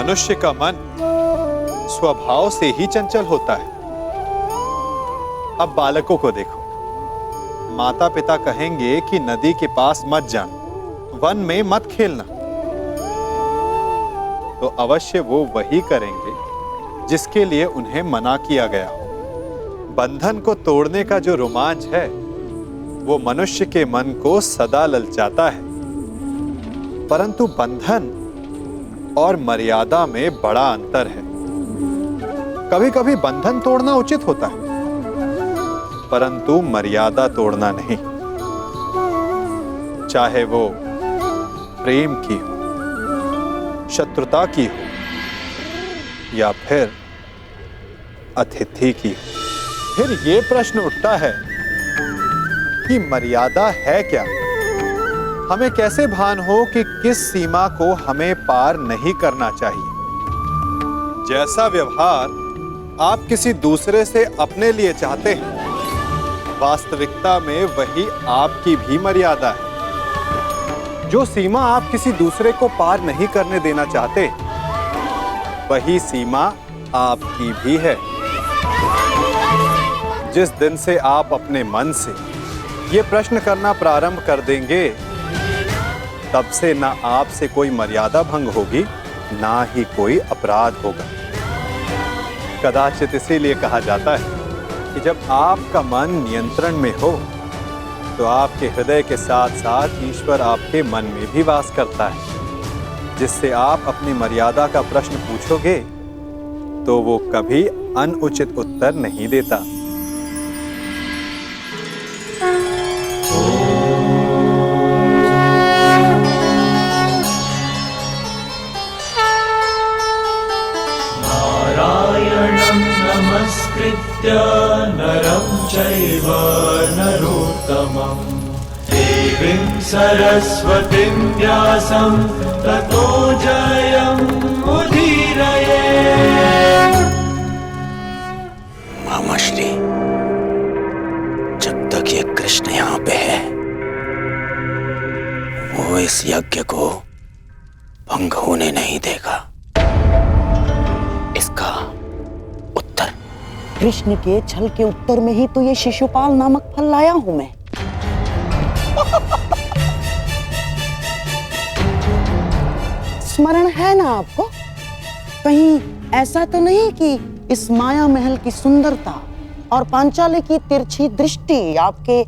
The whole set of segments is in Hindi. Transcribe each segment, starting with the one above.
मनुष्य का मन स्वभाव से ही चंचल होता है। अब बालकों को देखो, माता पिता कहेंगे कि नदी के पास मत जाना, वन में मत खेलना, तो अवश्य वो वही करेंगे जिसके लिए उन्हें मना किया गया हो। बंधन को तोड़ने का जो रोमांच है वो मनुष्य के मन को सदा ललचाता है, परंतु बंधन और मर्यादा में बड़ा अंतर है। कभी कभी बंधन तोड़ना उचित होता है, परंतु मर्यादा तोड़ना नहीं, चाहे वो प्रेम की हो, शत्रुता की हो या फिर अतिथि की हो। फिर ये प्रश्न उठता है कि मर्यादा है क्या? हमें कैसे भान हो कि किस सीमा को हमें पार नहीं करना चाहिए? जैसा व्यवहार आप किसी दूसरे से अपने लिए चाहते हैं, वास्तविकता में वही आपकी भी मर्यादा है। जो सीमा आप किसी दूसरे को पार नहीं करने देना चाहते, वही सीमा आपकी भी है। जिस दिन से आप अपने मन से ये प्रश्न करना प्रारंभ कर देंगे, तब से ना आपसे कोई मर्यादा भंग होगी, ना ही कोई अपराध होगा। कदाचित इसीलिए कहा जाता है कि जब आपका मन नियंत्रण में हो, तो आपके हृदय के साथ साथ ईश्वर आपके मन में भी वास करता है। जिससे आप अपनी मर्यादा का प्रश्न पूछोगे, तो वो कभी अनुचित उत्तर नहीं देता। नमस्कृत्य नरं चैव नरोत्तमं देवीं सरस्वतीं व्यासं ततो जयं मुदीरये। मामाश्री, जब तक ये कृष्ण यहाँ पे है, वो इस यज्ञ को भंग होने नहीं देगा। इसका उत्तर कृष्ण के छल के उत्तर में ही तो ये शिशुपाल नामक फल लाया हूं मैं। स्मरण है ना आपको? कहीं ऐसा तो नहीं कि इस माया महल की सुंदरता और पांचाली की तिरछी दृष्टि आपके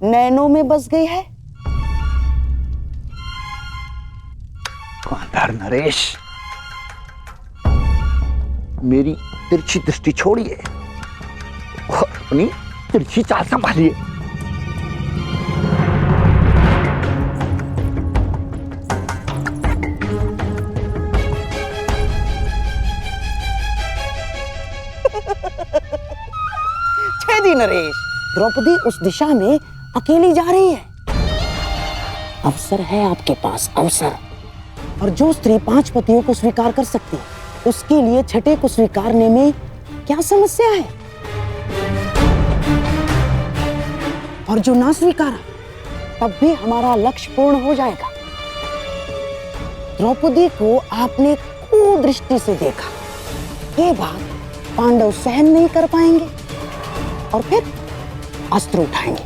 नैनों में बस गई है? कांतार नरेश, मेरी तिरछी दृष्टि छोड़िए और अपनी तिरछी चाल संभालिए। छेदी नरेश, द्रौपदी उस दिशा में अकेली जा रही है। अवसर है आपके पास, अवसर। और जो स्त्री 5 पतियों को स्वीकार कर सकती है, उसके लिए छठे को स्वीकारने में क्या समस्या है? और जो ना स्वीकारा, तब भी हमारा लक्ष्य पूर्ण हो जाएगा। द्रौपदी को आपने कुदृष्टि से देखा, ये बात पांडव सहन नहीं कर पाएंगे और फिर अस्त्र उठाएंगे।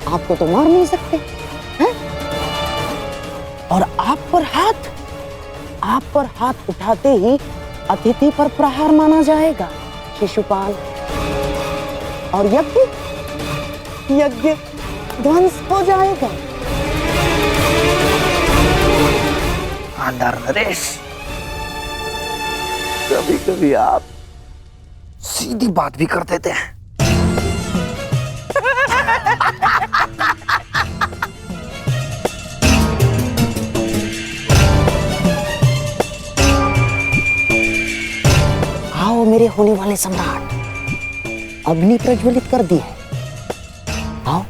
आपको तो मार नहीं सकते हैं? और आप पर हाथ उठाते ही अतिथि पर प्रहार माना जाएगा शिशुपाल, और यज्ञ ध्वंस हो जाएगा। कांतार नरेश, कभी कभी आप सीधी बात भी कर देते हैं। आओ मेरे होने वाले सम्राट, अग्नि प्रज्वलित कर दी है। आओ,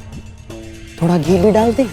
थोड़ा घी भी डाल दे।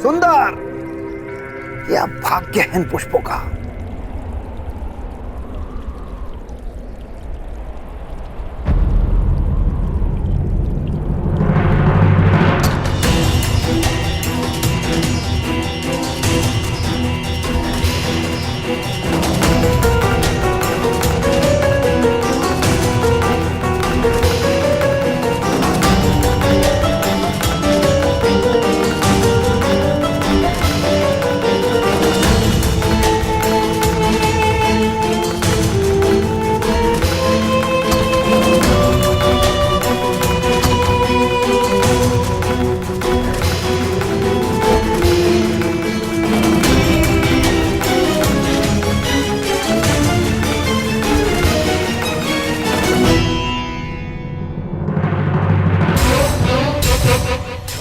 सुंदर, क्या भाग्य है इन पुष्पों का।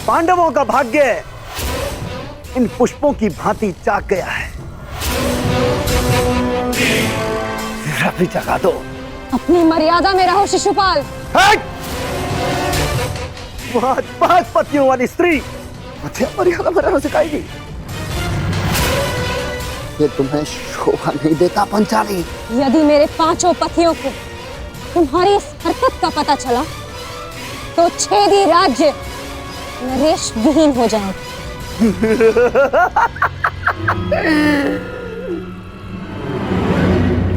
पांडवों का भाग्य इन पुष्पों की भांति जाग गया है। जरा भी जगा दो। अपनी मर्यादा में रहो शिशुपाल। बहुत 5 पतियों वाली स्त्री मुझे मर्यादा में रहना सिखाएगी। ये तुम्हें शोभा नहीं देता पंचाली। यदि मेरे 5 पतियों को तुम्हारी इस हरकत का पता चला तो छेदी राज्य नरेश विहीन हो जाएगा।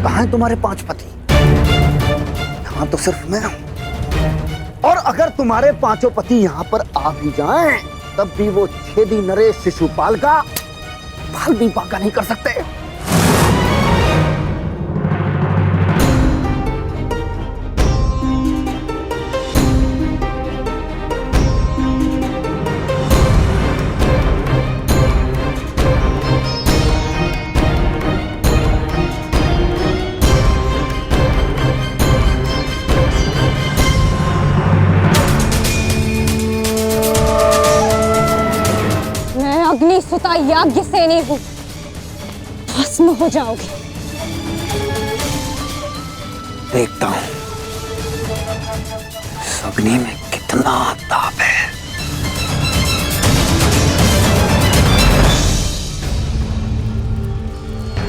कहाँ हैं तुम्हारे 5 पति? यहाँ तो सिर्फ मैं हूं। और अगर तुम्हारे 5 पति यहाँ पर आ भी जाएं, तब भी वो छेदी नरेश शिशुपाल का बाल भी बांका नहीं कर सकते। अग्निसुता याज्ञ सेनी हूं, भस्म हो जाओगे। देखता हूं इस अग्नि में कितना ताप है।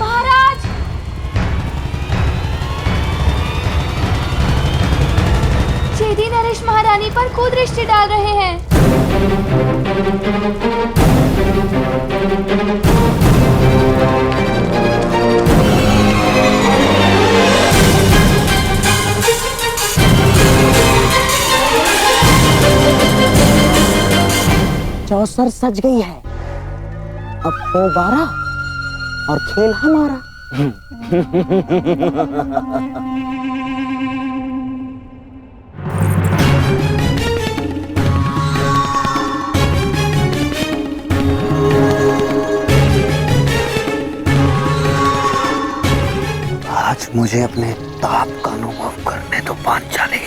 महाराज, छेदी नरेश महारानी पर कुदृष्टि डाल रहे हैं। चौसर सज गई है, अब तो 12 और खेल हमारा। आज मुझे अपने ताप का अनुभव करने दो पांचाली।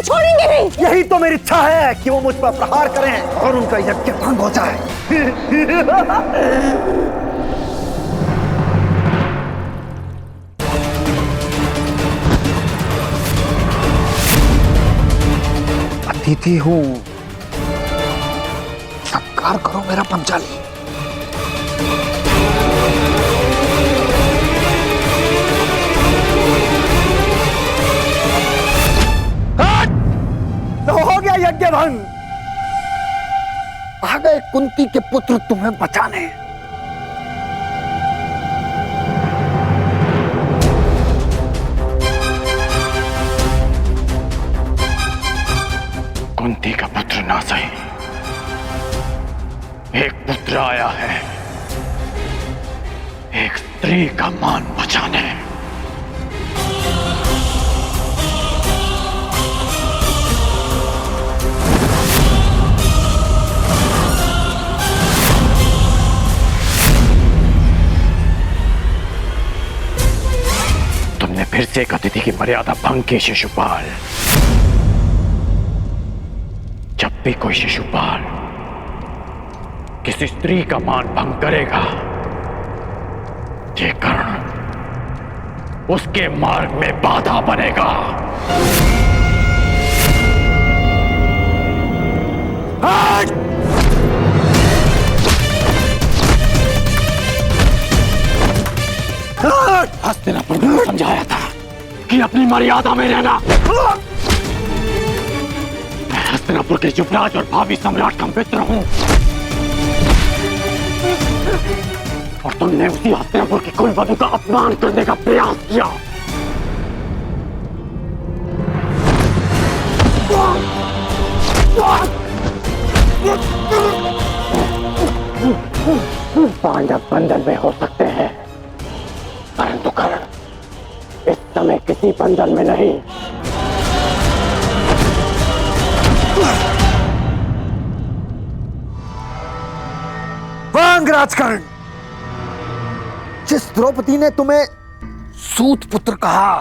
छोड़ेंगे नहीं। यही तो मेरी इच्छा है कि वो मुझ पर प्रहार करें और उनका यज्ञ भंग हो जाए। अतिथि हूं, सत्कार करो मेरा पंचाली। तो हो गया यज्ञ भंग। आ गए कुंती के पुत्र तुम्हें बचाने। कुंती का पुत्र ना सही, एक पुत्र आया है, एक स्त्री का मान बचाने। तुमने फिर से एक अतिथि की मर्यादा भंग की शिशुपाल। जब भी कोई शिशुपाल किसी स्त्री का मान भंग करेगा, ये कर्ण उसके मार्ग में बाधा बनेगा। हस्तिनापुर में समझाया था कि अपनी मर्यादा में रहना। मैं हस्तिनापुर के युवराज और भावी सम्राट का मित्र हूं, और तुमने उसी हस्तिनापुर की कुलवधू का अपमान करने का प्रयास किया। पांडव बंधन में हो सकते हैं, परंतु कर्ण इस समय किसी बंधन में नहीं। वांग राजकर्ण, जिस द्रौपदी ने तुम्हें सूत पुत्र कहा,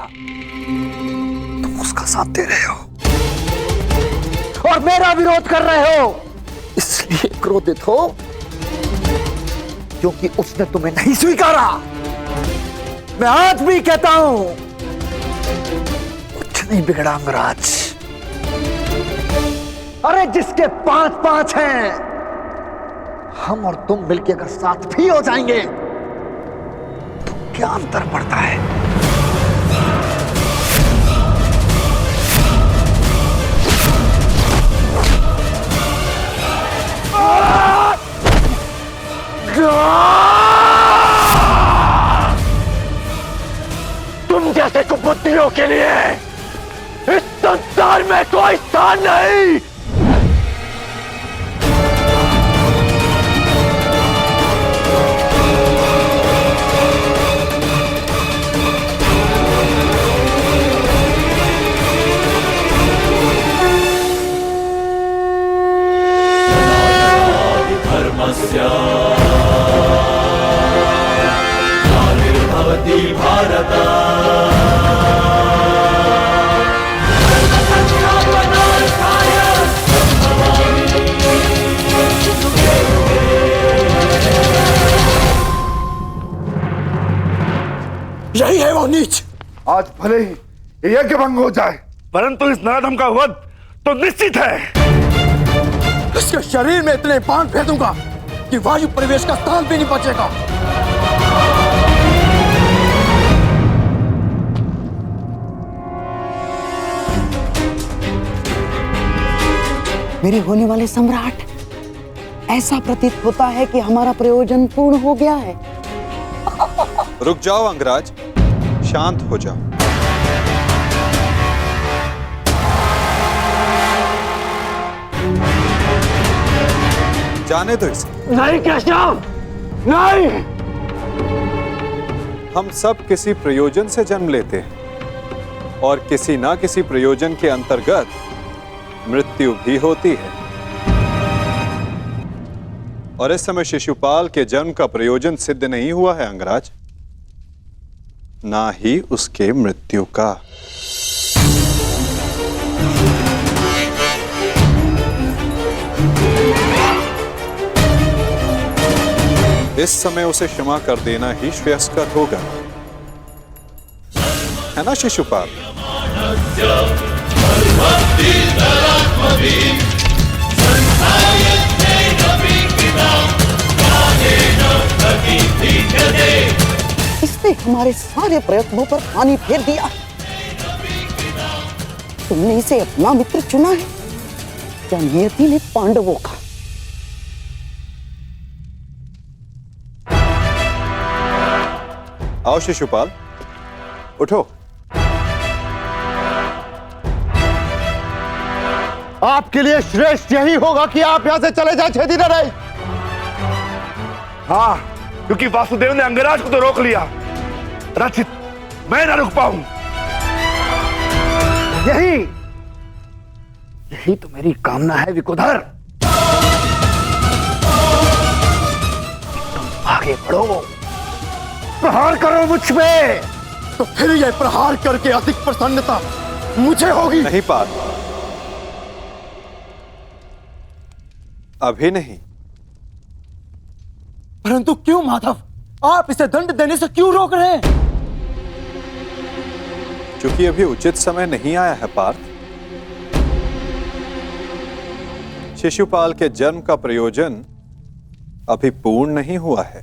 तुम उसका साथ दे रहे हो और मेरा विरोध कर रहे हो। इसलिए क्रोधित हो क्योंकि उसने तुम्हें नहीं स्वीकारा। मैं आज भी कहता हूं, कुछ नहीं बिगड़ा अंगराज। अरे जिसके 5-5 हैं, हम और तुम मिलके अगर साथ भी हो जाएंगे तो क्या अंतर पड़ता है? तुम जैसे कुबुद्धियों के लिए इस संसार में कोई स्थान नहीं। ग्लानिर्भवति भारत। यही है वो नीच। आज भले ही यज्ञ भंग हो जाए, परंतु इस नराधम का वध तो निश्चित है। इसके शरीर में इतने बाण फेंकूंगा कि वायु परिवेश का स्थान भी नहीं बचेगा। मेरे होने वाले सम्राट, ऐसा प्रतीत होता है कि हमारा प्रयोजन पूर्ण हो गया है। रुक जाओ अंगराज, शांत हो जाओ। जाने दो इसे। नहीं केशव, नहीं। हम सब किसी प्रयोजन से जन्म लेते हैं और किसी ना किसी प्रयोजन के अंतर्गत मृत्यु भी होती है। और इस समय शिशुपाल के जन्म का प्रयोजन सिद्ध नहीं हुआ है अंगराज, ना ही उसके मृत्यु का। इस समय उसे क्षमा कर देना ही श्रेयस्कर होगा, है ना शिशुपाल? इसने हमारे सारे प्रयत्नों पर पानी फेर दिया। तुमने इसे अपना मित्र चुना है या नियति ने पांडवों का? आओ शिशुपाल, उठो। आपके लिए श्रेष्ठ यही होगा कि आप यहां से चले जाए छेदी नरेश। हाँ, क्योंकि वासुदेव ने अंगराज को तो रोक लिया, रचित मैं ना रुक पाऊं। यही तो मेरी कामना है विकुधर। तुम आगे बढ़ो, प्रहार करो मुझ पे। तो फिर यह प्रहार करके अधिक प्रसन्नता मुझे होगी। नहीं पार्थ, अभी नहीं। परंतु क्यों माधव, आप इसे दंड देने से क्यों रोक रहे हैं? क्योंकि अभी उचित समय नहीं आया है पार्थ। शिशुपाल के जन्म का प्रयोजन अभी पूर्ण नहीं हुआ है।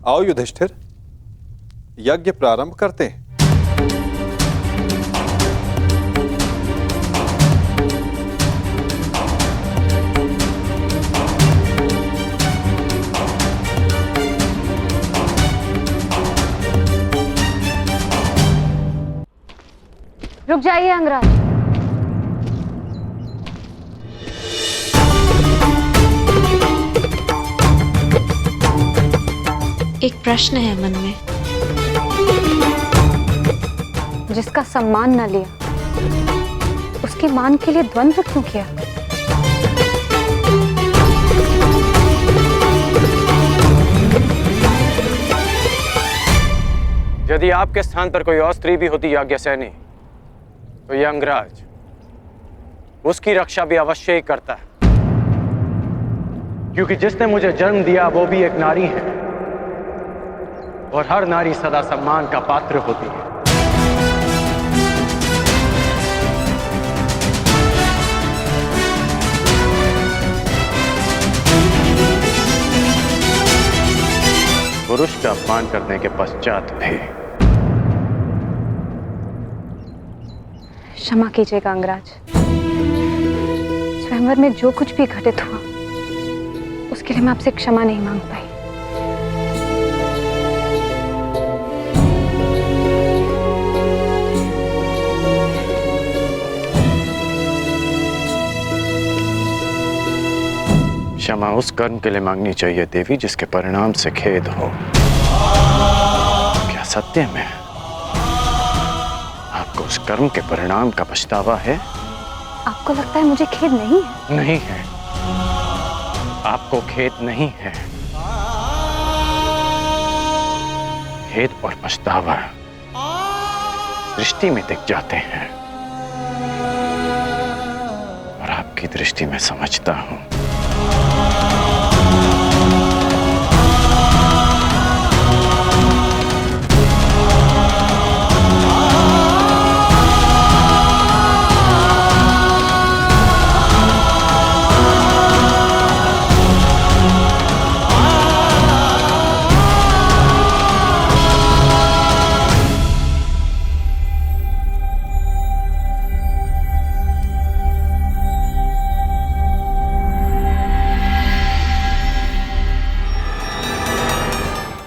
आओ युधिष्ठिर, यज्ञ प्रारंभ करते हैं। रुक जाइए अंगराज। एक प्रश्न है मन में। जिसका सम्मान न लिया, उसके मान के लिए द्वंद्व क्यों किया? यदि आपके स्थान पर कोई और स्त्री भी होती याज्ञसेनी, तो यह अंगराज उसकी रक्षा भी अवश्य ही करता है, क्योंकि जिसने मुझे जन्म दिया वो भी एक नारी है, और हर नारी सदा सम्मान का पात्र होती है। पुरुष का अपमान करने के पश्चात भी। क्षमा कीजिएगा अंगराज, स्वयंवर में जो कुछ भी घटित हुआ उसके लिए मैं आपसे क्षमा नहीं मांग पाई। क्षमा उस कर्म के लिए मांगनी चाहिए देवी जिसके परिणाम से खेद हो। क्या सत्य में आपको उस कर्म के परिणाम का पछतावा है? आपको लगता है मुझे खेद नहीं है? नहीं है, आपको खेद नहीं है। खेद और पछतावा दृष्टि में दिख जाते हैं, और आपकी दृष्टि में समझता हूं।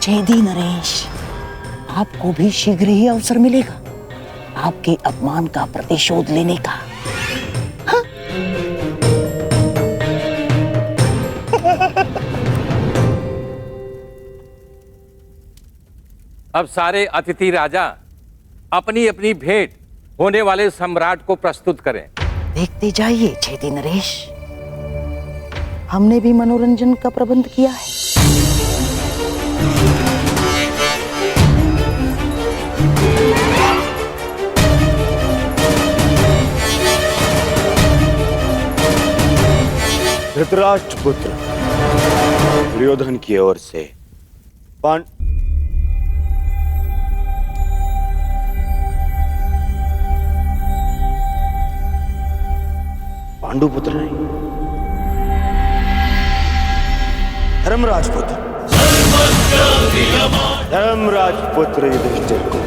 छेदी नरेश, आपको भी शीघ्र ही अवसर मिलेगा आपके अपमान का प्रतिशोध लेने का। हाँ? अब सारे अतिथि राजा अपनी अपनी भेंट होने वाले सम्राट को प्रस्तुत करें। देखते जाइए छेदी नरेश, हमने भी मनोरंजन का प्रबंध किया है। धृतराष्ट्र पुत्र दुर्योधन की ओर से पांडु पुत्र नहीं, धर्मराज पुत्र, धर्मराज पुत्र युधिष्ठिर को